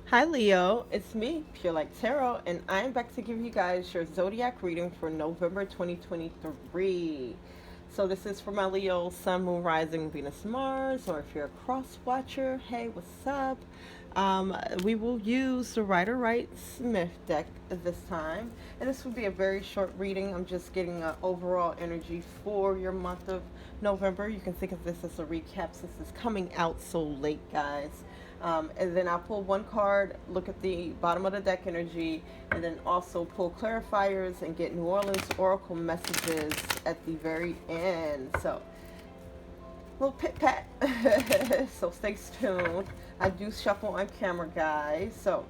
Hi Leo, it's me, PureLightTarot, and I'm back to give you guys your zodiac reading for November 2023. So this is for my Leo, Sun, Moon, Rising, Venus, Mars, or if you're a cross watcher, hey, what's up? We will use the Rider Waite Smith deck this time, and this will be a very short reading. I'm just getting an overall energy for your month of November. You can think of this as a recap since it's coming out so late, guys. And then I'll pull one card, look at the bottom of the deck energy, and then also pull clarifiers and get New Orleans Oracle messages at the very end. So, little pit pat. So stay tuned. I do shuffle on camera, guys. So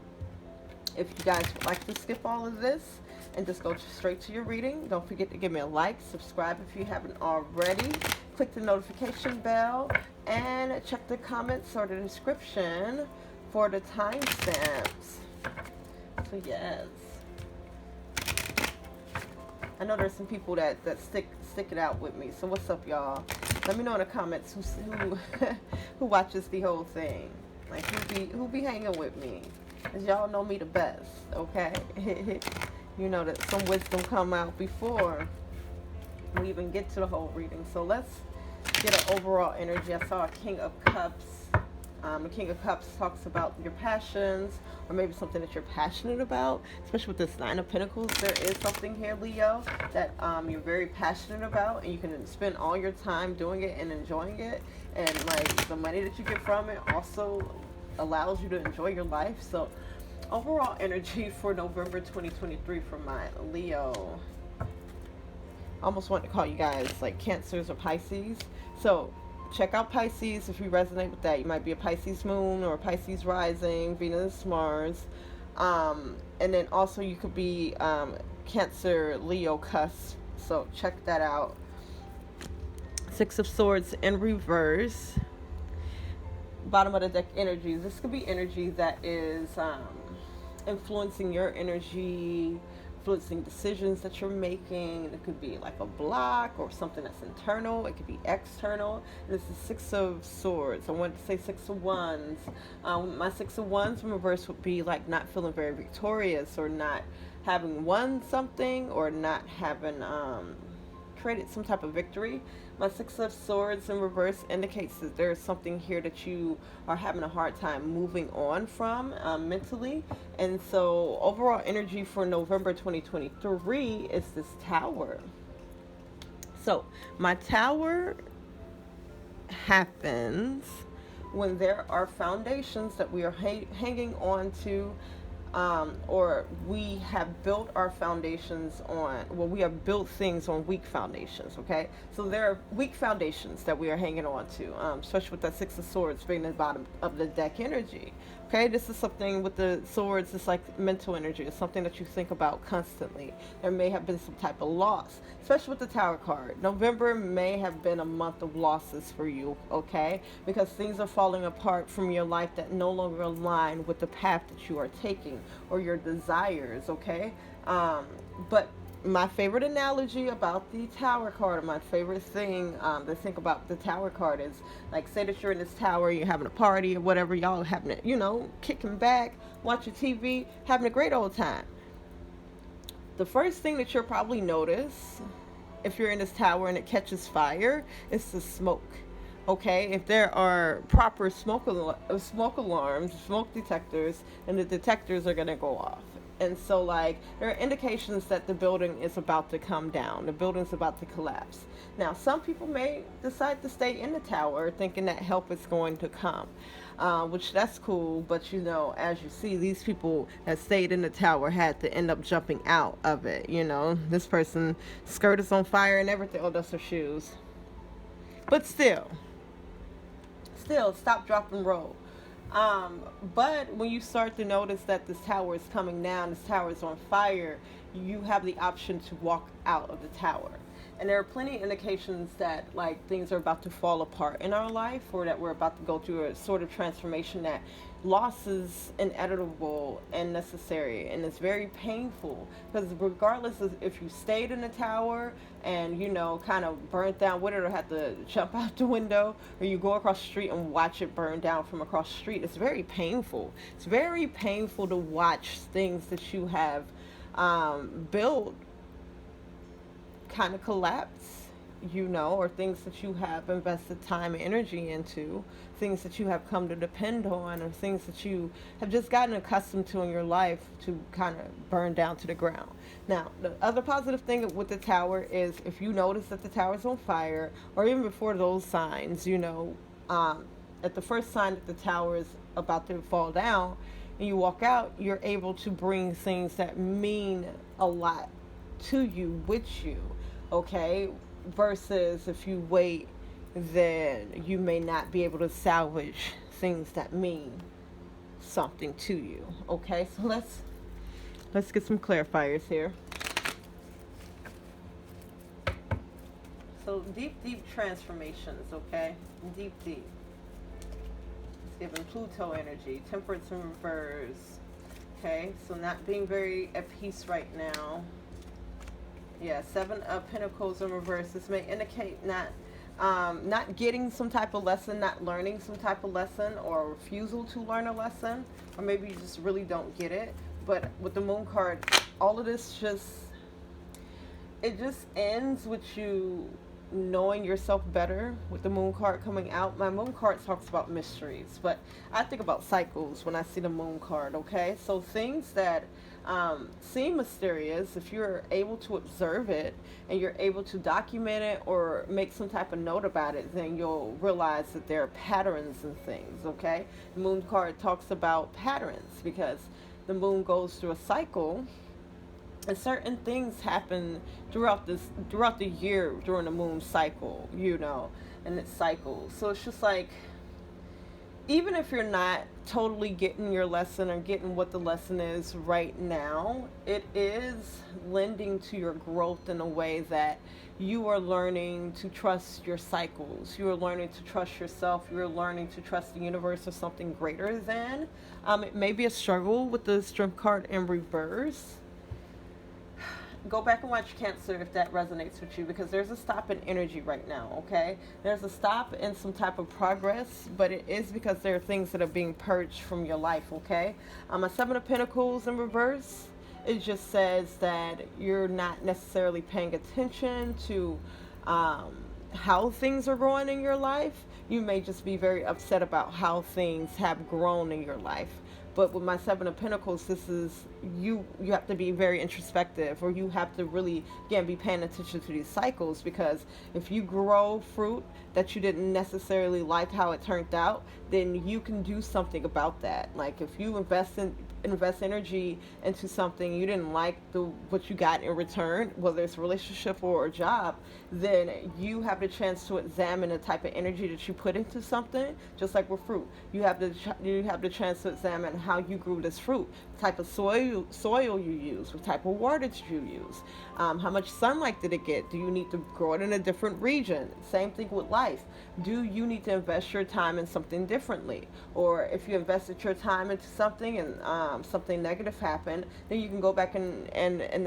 if you guys would like to skip all of this and just go straight to your reading, don't forget to give me a like, subscribe if you haven't already, click the notification bell, and check the comments or the description for the timestamps. So yes, I know there's some people that stick it out with me. So what's up, y'all? Let me know in the comments who who watches the whole thing. Like who be hanging with me. Cause y'all know me the best, okay? You know that some wisdom come out before we even get to the whole reading. So let's get an overall energy. I saw a King of Cups. The King of Cups talks about your passions, or maybe something that you're passionate about, especially with this Nine of Pentacles. There is something here, Leo, that you're very passionate about, and you can spend all your time doing it and enjoying it. And like the money that you get from it also allows you to enjoy your life. So overall energy for November 2023 for my Leo. I almost want to call you guys like Cancers or Pisces. So check out Pisces if you resonate with that. You might be a Pisces moon or a Pisces rising, Venus, Mars. And then also you could be Cancer, Leo cusp. So check that out. Six of Swords in reverse. Bottom of the deck energy. This could be energy that is influencing your energy, influencing decisions that you're making. It could be like a block or something that's internal. It could be external. And this is Six of Swords. I wanted to say Six of Wands. My Six of Wands in reverse would be like not feeling very victorious, or not having won something, or not having created some type of victory. My Six of Swords in reverse indicates that there's something here that you are having a hard time moving on from mentally. And so overall energy for November 2023 is this Tower. So my Tower happens when there are foundations that we are hanging on to, or we have built our foundations on, well, we have built things on weak foundations, okay? So there are weak foundations that we are hanging on to, especially with that Six of Swords being the bottom of the deck energy, okay? This is something with the swords, it's like mental energy. It's something that you think about constantly. There may have been some type of loss, especially with the Tower card. November may have been a month of losses for you, okay? Because things are falling apart from your life that no longer align with the path that you are taking or your desires, okay? But my favorite analogy about the Tower card, or my favorite thing to think about the Tower card is, like, say that you're in this tower, you're having a party or whatever, y'all having it, you know, kicking back, watching TV, having a great old time. The first thing that you'll probably notice if you're in this tower and it catches fire is the smoke. Okay, if there are proper smoke alarms, smoke detectors, and the detectors are gonna go off. And so, like, there are indications that the building is about to come down. The building's about to collapse. Now, some people may decide to stay in the tower thinking that help is going to come, which that's cool. But, you know, as you see, these people that stayed in the tower had to end up jumping out of it. You know, this person's skirt is on fire and everything. Oh, that's her shoes. But still stop, drop, and roll. But when you start to notice that this tower is coming down, this tower is on fire, you have the option to walk out of the tower. And there are plenty of indications that like things are about to fall apart in our life, or that we're about to go through a sort of transformation that loss is inevitable and necessary, and it's very painful, because regardless of if you stayed in the tower and kind of burnt down with it, or had to jump out the window, or you go across the street and watch it burn down from across the street, it's very painful. It's very painful to watch things that you have built kind of collapse, or things that you have invested time and energy into, things that you have come to depend on, or things that you have just gotten accustomed to in your life to kind of burn down to the ground. Now, the other positive thing with the tower is if you notice that the tower is on fire, or even before those signs, at the first sign that the tower is about to fall down, and you walk out, you're able to bring things that mean a lot to you with you, okay? Versus if you wait, then you may not be able to salvage things that mean something to you, okay? So let's get some clarifiers here. So deep transformations, okay? Deep. It's giving Pluto energy, temperance in reverse, okay? So not being very at peace right now. Yeah, 7 of Pentacles in reverse. This may indicate not getting some type of lesson, not learning some type of lesson, or refusal to learn a lesson, or maybe you just really don't get it. But with the Moon card, all of this just ends with you knowing yourself better. With the Moon card coming out, my Moon card talks about mysteries, but I think about cycles when I see the Moon card, okay? So things that seem mysterious, if you're able to observe it and you're able to document it or make some type of note about it, then you'll realize that there are patterns in things, okay? The Moon card talks about patterns because the moon goes through a cycle, and certain things happen throughout the year during the moon cycle, and its cycle. So it's just like, even if you're not totally getting your lesson or getting what the lesson is right now, it is lending to your growth in a way that you are learning to trust your cycles. You are learning to trust yourself. You are learning to trust the universe or something greater than. It may be a struggle with the Strength card in reverse. Go back and watch Cancer if that resonates with you, because there's a stop in energy right now, okay? There's a stop in some type of progress, but it is because there are things that are being purged from your life, okay? A 7 of Pentacles in reverse, it just says that you're not necessarily paying attention to how things are growing in your life. You may just be very upset about how things have grown in your life. But with my 7 of Pentacles, this is, you have to be very introspective, or you have to really, again, be paying attention to these cycles, because if you grow fruit that you didn't necessarily like how it turned out, then you can do something about that. Like if you invest energy into something you didn't like what you got in return, whether it's a relationship or a job, then you have the chance to examine the type of energy that you put into something. Just like with fruit, you have the chance to examine how you grew this fruit, the type of soil you use, what type of water did you use, how much sunlight did it get, do you need to grow it in a different region? Same thing with life. Do you need to invest your time in something differently? Or if you invested your time into something and something negative happened, then you can go back and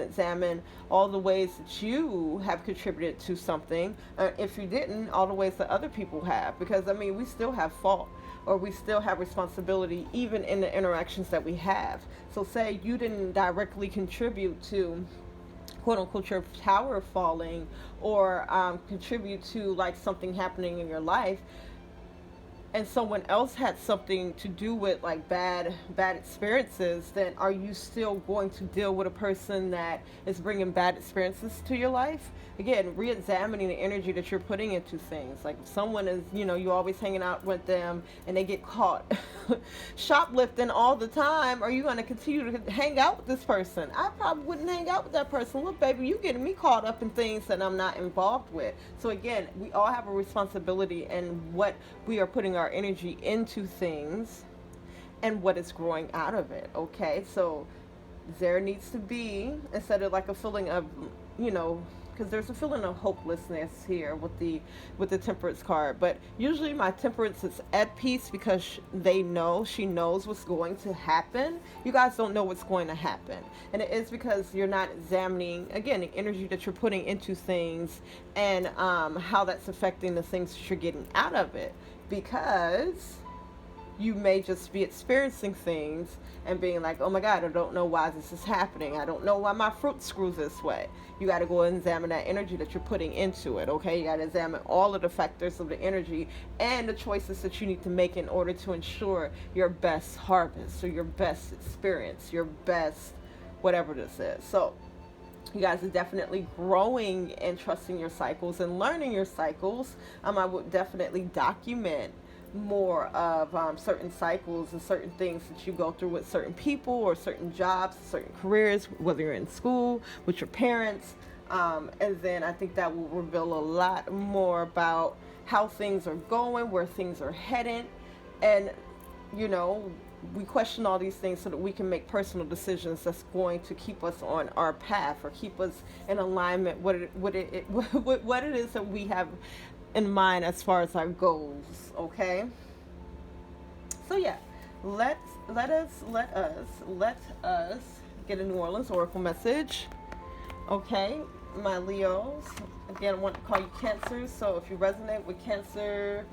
examine all the ways that you have contributed to something. If you didn't, all the ways that other people have. Because, I mean, we still have fault, or we still have responsibility even in the interactions that we have. So say you didn't directly contribute to, quote unquote, your tower falling, or contribute to like something happening in your life, and someone else had something to do with like bad experiences, then are you still going to deal with a person that is bringing bad experiences to your life? Again, re-examining the energy that you're putting into things. Like if someone is, you're always hanging out with them and they get caught shoplifting all the time, are you going to continue to hang out with this person? I probably wouldn't hang out with that person. Look, baby, you getting me caught up in things that I'm not involved with. So again, we all have a responsibility in what we are putting our energy into things and what is growing out of it, okay? So there needs to be, instead of like a feeling of, because there's a feeling of hopelessness here with the Temperance card. But usually my Temperance is at peace because she knows what's going to happen. You guys don't know what's going to happen, and it is because you're not examining, again, the energy that you're putting into things, and how that's affecting the things that you're getting out of it, because you may just be experiencing things and being like, oh my God, I don't know why this is happening. I don't know why my fruit screws this way. You got to go and examine that energy that you're putting into it, okay? You got to examine all of the factors of the energy and the choices that you need to make in order to ensure your best harvest, or your best experience, your best whatever this is. So you guys are definitely growing and trusting your cycles and learning your cycles. I would definitely document more of certain cycles and certain things that you go through with certain people or certain jobs, certain careers, whether you're in school, with your parents. And then I think that will reveal a lot more about how things are going, where things are headed. And, you know, we question all these things so that we can make personal decisions that's going to keep us on our path, or keep us in alignment with what it is that we have in mind as far as our goals. Okay, so yeah, let us get a New Orleans Oracle message. Okay, my Leos, again, I want to call you Cancer. So if you resonate with Cancer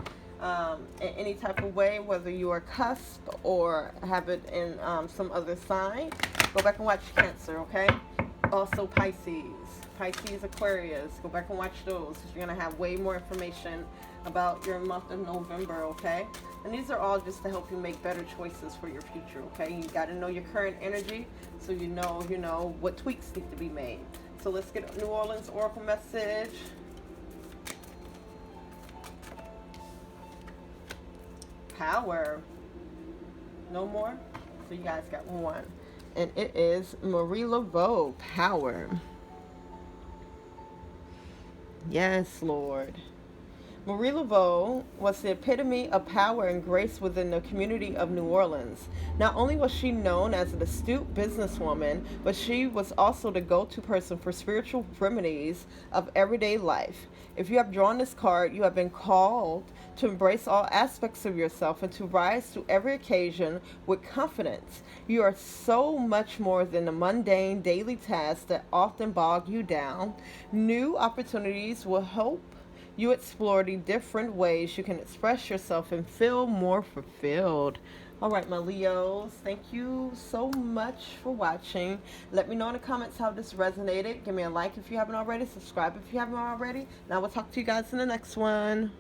in any type of way, whether you are cusp or have it in some other sign, go back and watch Cancer. Okay, also Pisces, Aquarius, go back and watch those. You're going to have way more information about your month of November, okay? And these are all just to help you make better choices for your future, okay? You got to know your current energy so you know what tweaks need to be made. So let's get a New Orleans Oracle message. Power. No more? So you guys got one. And it is Marie Laveau, Power. Yes, Lord. Marie Laveau was the epitome of power and grace within the community of New Orleans. Not only was she known as an astute businesswoman, but she was also the go-to person for spiritual remedies of everyday life. If you have drawn this card, you have been called to embrace all aspects of yourself and to rise to every occasion with confidence. You are so much more than the mundane daily tasks that often bog you down. New opportunities will help you explore the different ways you can express yourself and feel more fulfilled. All right, my Leos, thank you so much for watching. Let me know in the comments how this resonated. Give me a like if you haven't already. Subscribe if you haven't already. And I will talk to you guys in the next one.